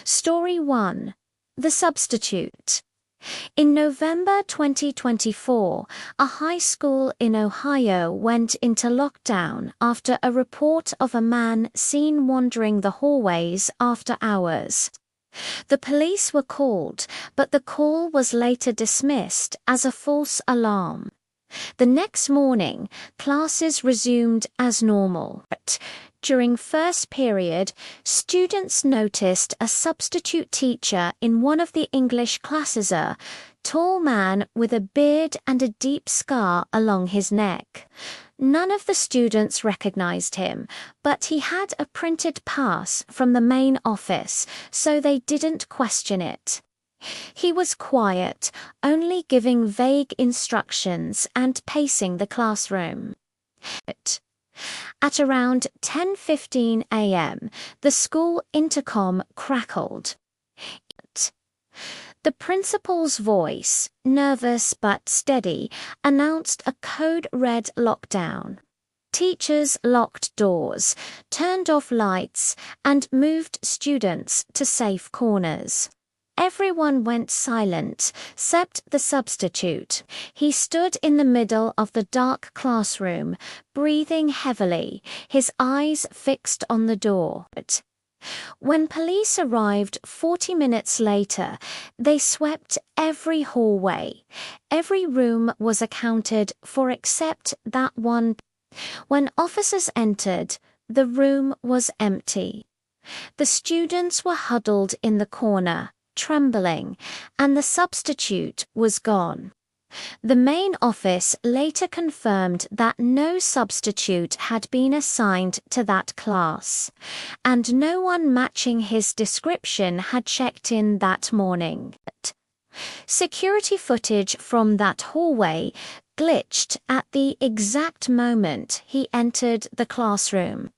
Story 1. The Substitute. In November 2024, a high school in Ohio went into lockdown after a report of a man seen wandering the hallways after hours. The police were called, but the call was later dismissed as a false alarm. The next morning, classes resumed as normal. During first period, students noticed a substitute teacher in one of the English classes, a tall man with a beard and a deep scar along his neck. None of the students recognized him, but he had a printed pass from the main office, so they didn't question it. He was quiet, only giving vague instructions and pacing the classroom. At around 10:15 a.m., the school intercom crackled. The principal's voice, nervous but steady, announced a code-red lockdown. Teachers locked doors, turned off lights, and moved students to safe corners. Everyone went silent, except the substitute. He stood in the middle of the dark classroom, breathing heavily, his eyes fixed on the door. When police arrived 40 minutes later, they swept every hallway. Every room was accounted for except that one. When officers entered, the room was empty. The students were huddled in the corner, trembling, and the substitute was gone. The main office later confirmed that no substitute had been assigned to that class, and no one matching his description had checked in that morning. Security footage from that hallway glitched at the exact moment he entered the classroom.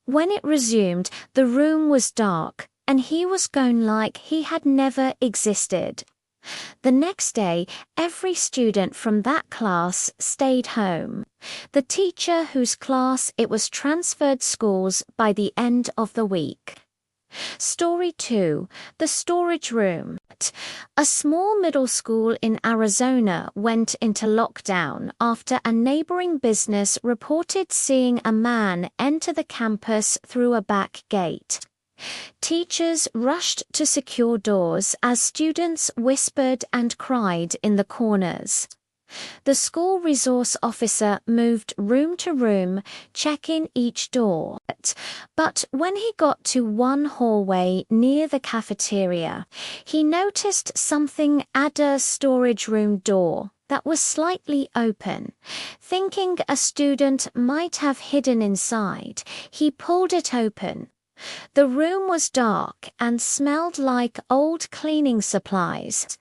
When it resumed, the room was dark, and he was gone like he had never existed. The next day, every student from that class stayed home. The teacher whose class it was transferred schools by the end of the week. Story 2. The Storage Room. A small middle school in Arizona went into lockdown after a neighboring business reported seeing a man enter the campus through a back gate. Teachers rushed to secure doors as students whispered and cried in the corners. The school resource officer moved room to room, checking each door. But when he got to one hallway near the cafeteria, he noticed something at a storage room door that was slightly open. Thinking a student might have hidden inside, he pulled it open. The room was dark and smelled like old cleaning supplies.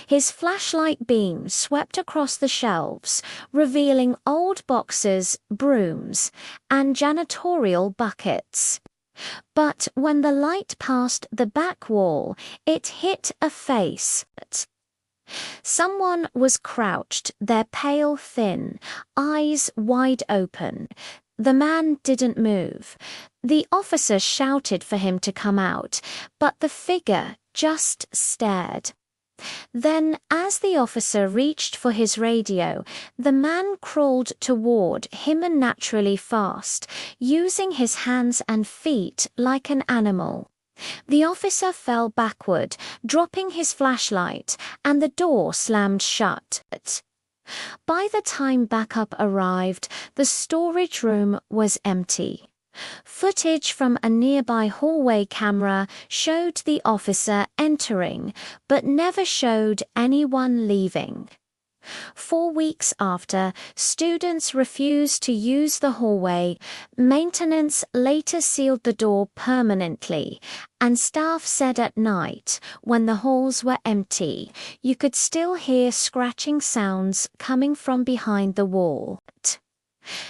His flashlight beam swept across the shelves, revealing old boxes, brooms, and janitorial buckets. But when the light passed the back wall, it hit a face. Someone was crouched, their pale thin, eyes wide open. The man didn't move. The officer shouted for him to come out, but the figure just stared. Then, as the officer reached for his radio, the man crawled toward him unnaturally fast, using his hands and feet like an animal. The officer fell backward, dropping his flashlight, and the door slammed shut. By the time backup arrived, the storage room was empty. Footage from a nearby hallway camera showed the officer entering, but never showed anyone leaving. 4 weeks after, students refused to use the hallway. Maintenance later sealed the door permanently, and staff said at night, when the halls were empty, you could still hear scratching sounds coming from behind the wall.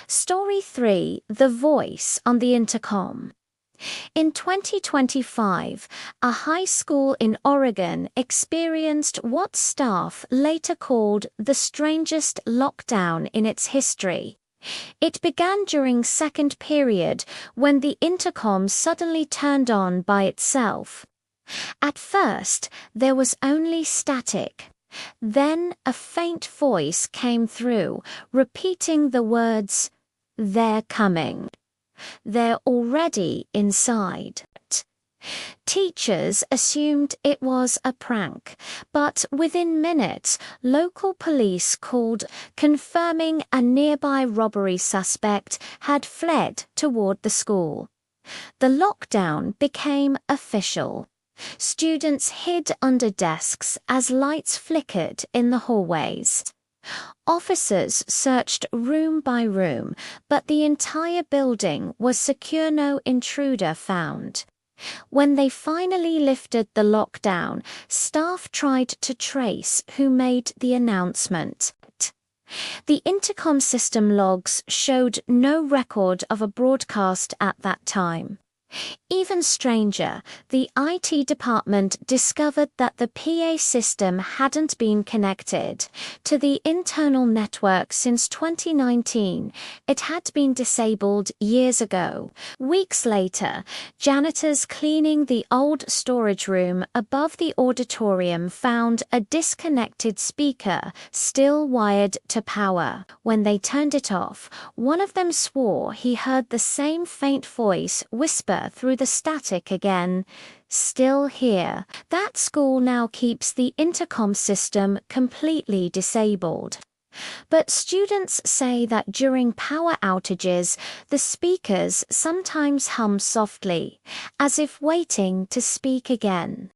Story 3. The Voice on the Intercom. In 2025, a high school in Oregon experienced what staff later called the strangest lockdown in its history. It began during second period when the intercom suddenly turned on by itself. At first, there was only static. Then a faint voice came through, repeating the words, "They're coming. They're already inside." Teachers assumed it was a prank, but within minutes, local police called, confirming a nearby robbery suspect had fled toward the school. The lockdown became official. Students hid under desks as lights flickered in the hallways. Officers searched room by room, but the entire building was secure, no intruder found. When they finally lifted the lockdown, staff tried to trace who made the announcement. The intercom system logs showed no record of a broadcast at that time. Even stranger, the IT department discovered that the PA system hadn't been connected to the internal network since 2019. It had been disabled years ago. Weeks later, janitors cleaning the old storage room above the auditorium found a disconnected speaker still wired to power. When they turned it off, one of them swore he heard the same faint voice whisper through the static again, "Still here." That school now keeps the intercom system completely disabled. But students say that during power outages, the speakers sometimes hum softly, as if waiting to speak again.